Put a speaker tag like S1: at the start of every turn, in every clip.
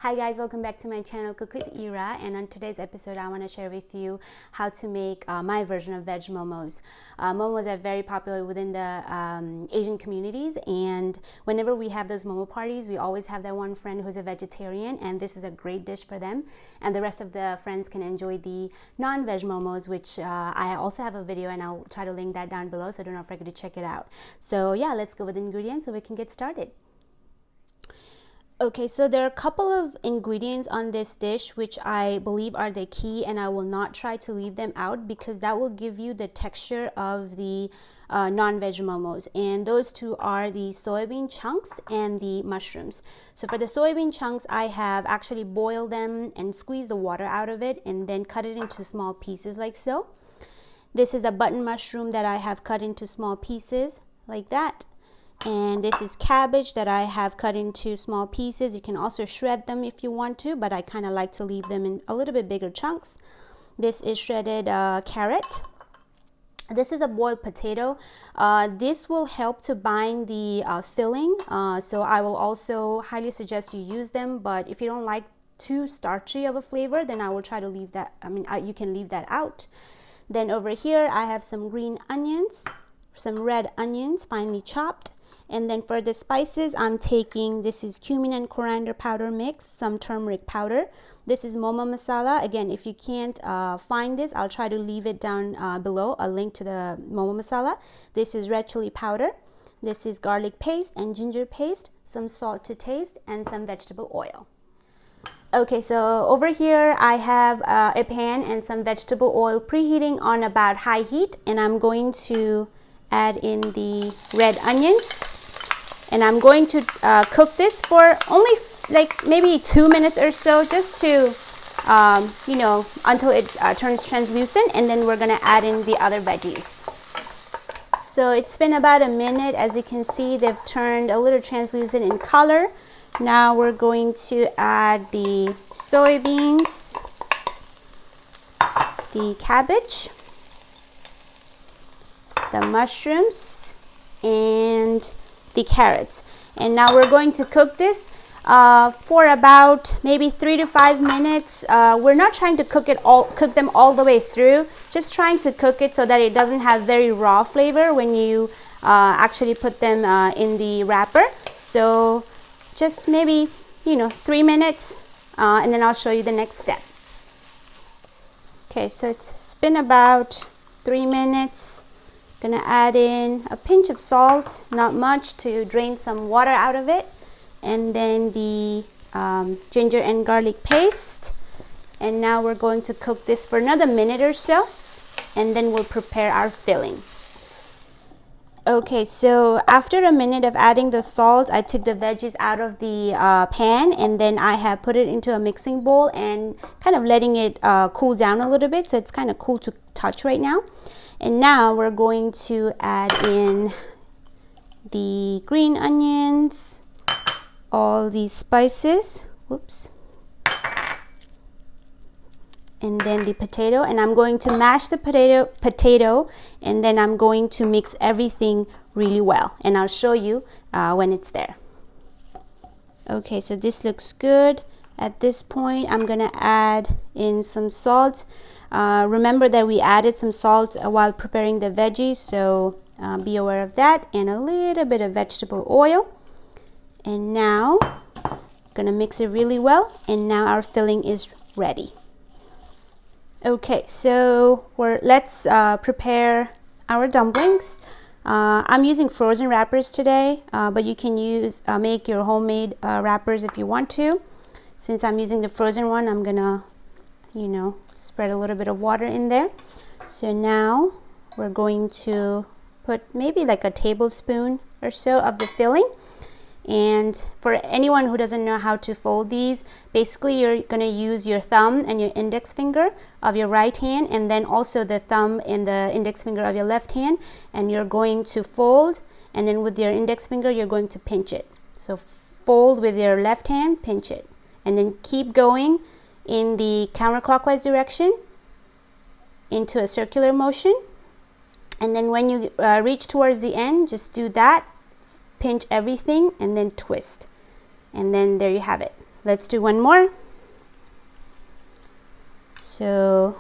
S1: Hi guys, welcome back to my channel Cook with Ira, and on today's episode I want to share with you how to make my version of veg momos. Momos are very popular within the Asian communities, and whenever we have those momo parties we always have that one friend who's a vegetarian, and this is a great dish for them, and the rest of the friends can enjoy the non-veg momos, which I also have a video and I'll try to link that down below, so do not forget to check it out. So yeah, let's go with the ingredients so we can get started. Okay, so there are a couple of ingredients on this dish which I believe are the key, and I will not try to leave them out because that will give you the texture of the non-veg momos, and those two are the soybean chunks and the mushrooms. So for the soybean chunks, I have actually boiled them and squeezed the water out of it and then cut it into small pieces like so. This is a button mushroom that I have cut into small pieces like that. And this is cabbage that I have cut into small pieces. You can also shred them if you want to, but I kind of like to leave them in a little bit bigger chunks. This is shredded carrot. This is a boiled potato. This will help to bind the filling, so I will also highly suggest you use them, but if you don't like too starchy of a flavor, then I will try to leave that, you can leave that out. Then over here I have some green onions, some red onions finely chopped. And then for the spices, I'm taking, this is cumin and coriander powder mix, some turmeric powder. This is Momo masala. Again, if you can't find this, I'll try to leave it down below, a link to the Momo masala. This is red chili powder. This is garlic paste and ginger paste, some salt to taste, and some vegetable oil. Okay, so over here I have a pan and some vegetable oil preheating on about high heat, and I'm going to add in the red onions. And I'm going to cook this for only like maybe 2 minutes or so, just to, until it turns translucent, and then we're gonna add in the other veggies. So it's been about a minute. As you can see, they've turned a little translucent in color. Now we're going to add the soybeans, the cabbage, the mushrooms, and the carrots. And now we're going to cook this for about maybe 3 to 5 minutes. We're not trying to cook them all the way through, just trying to cook it so that it doesn't have very raw flavor when you actually put them in the wrapper. So just maybe 3 minutes, and then I'll show you the next step. Okay, so it's been about 3 minutes. Gonna add in a pinch of salt, not much, to drain some water out of it, and then the ginger and garlic paste. And now we're going to cook this for another minute or so, and then we'll prepare our filling. Okay, so after a minute of adding the salt, I took the veggies out of the pan, and then I have put it into a mixing bowl and kind of letting it cool down a little bit, so it's kind of cool to touch right now. And now we're going to add in the green onions, all these spices, whoops, and then the potato. And I'm going to mash the potato, and then I'm going to mix everything really well, and I'll show you when it's there. Okay, so this looks good. At this point, I'm gonna add in some salt. Remember that we added some salt while preparing the veggies, so be aware of that, and a little bit of vegetable oil. And now I'm gonna mix it really well, and now our filling is ready. Okay, so let's prepare our dumplings. I'm using frozen wrappers today, but you can make your homemade wrappers if you want to. Since I'm using the frozen one, I'm gonna spread a little bit of water in there. So now we're going to put maybe like a tablespoon or so of the filling. And for anyone who doesn't know how to fold these, basically you're going to use your thumb and your index finger of your right hand, and then also the thumb and the index finger of your left hand, and you're going to fold, and then with your index finger you're going to pinch it. So fold with your left hand, pinch it, and then keep going in the counterclockwise direction into a circular motion. And then when you reach towards the end, just do that, pinch everything, and then twist, and then there you have it. let's do one more. So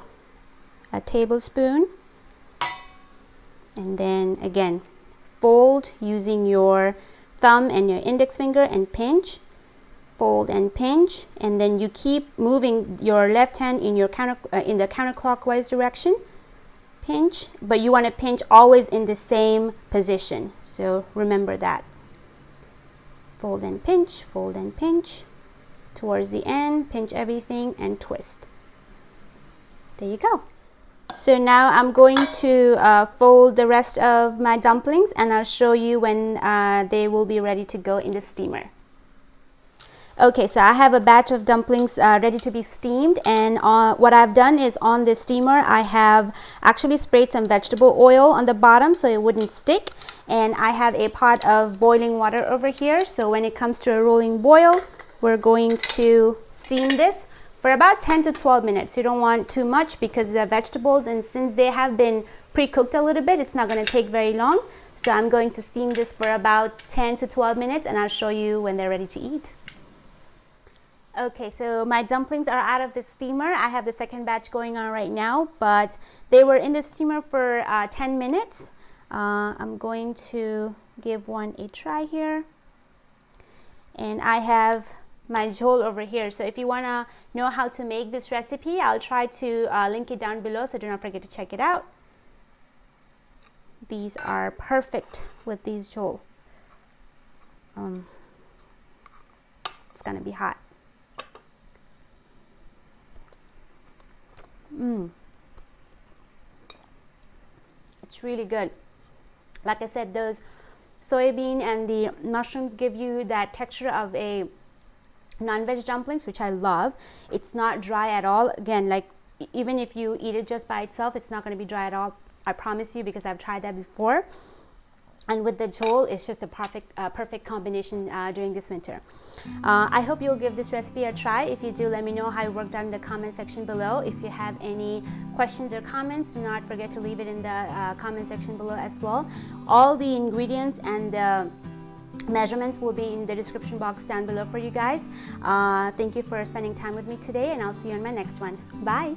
S1: a tablespoon, and then again fold using your thumb and your index finger and pinch, fold and pinch, and then you keep moving your left hand in your in the counterclockwise direction. Pinch, but you want to pinch always in the same position, so remember that. Fold and pinch, fold and pinch. Towards the end, pinch everything and twist. There you go. So now I'm going to fold the rest of my dumplings, and I'll show you when they will be ready to go in the steamer. Okay, so I have a batch of dumplings ready to be steamed, and what I've done is on the steamer I have actually sprayed some vegetable oil on the bottom so it wouldn't stick, and I have a pot of boiling water over here. So when it comes to a rolling boil, we're going to steam this for about 10 to 12 minutes. You don't want too much because the vegetables, and since they have been pre-cooked a little bit, it's not going to take very long. So I'm going to steam this for about 10 to 12 minutes, and I'll show you when they're ready to eat. Okay, so my dumplings are out of the steamer. I have the second batch going on right now, but they were in the steamer for 10 minutes. I'm going to give one a try here. And I have my jhol over here. So if you want to know how to make this recipe, I'll try to link it down below, so do not forget to check it out. These are perfect with these jhol. It's going to be hot. It's really good. Like I said, those soybean and the mushrooms give you that texture of a non-veg dumplings, which I love. It's not dry at all. Again, like even if you eat it just by itself, it's not going to be dry at all. I promise you, because I've tried that before. And with the jhol, it's just a perfect combination during this winter. I hope you'll give this recipe a try. If you do, let me know how it worked out in the comment section below. If you have any questions or comments, do not forget to leave it in the comment section below as well. All the ingredients and the measurements will be in the description box down below for you guys. Thank you for spending time with me today, and I'll see you on my next one. Bye!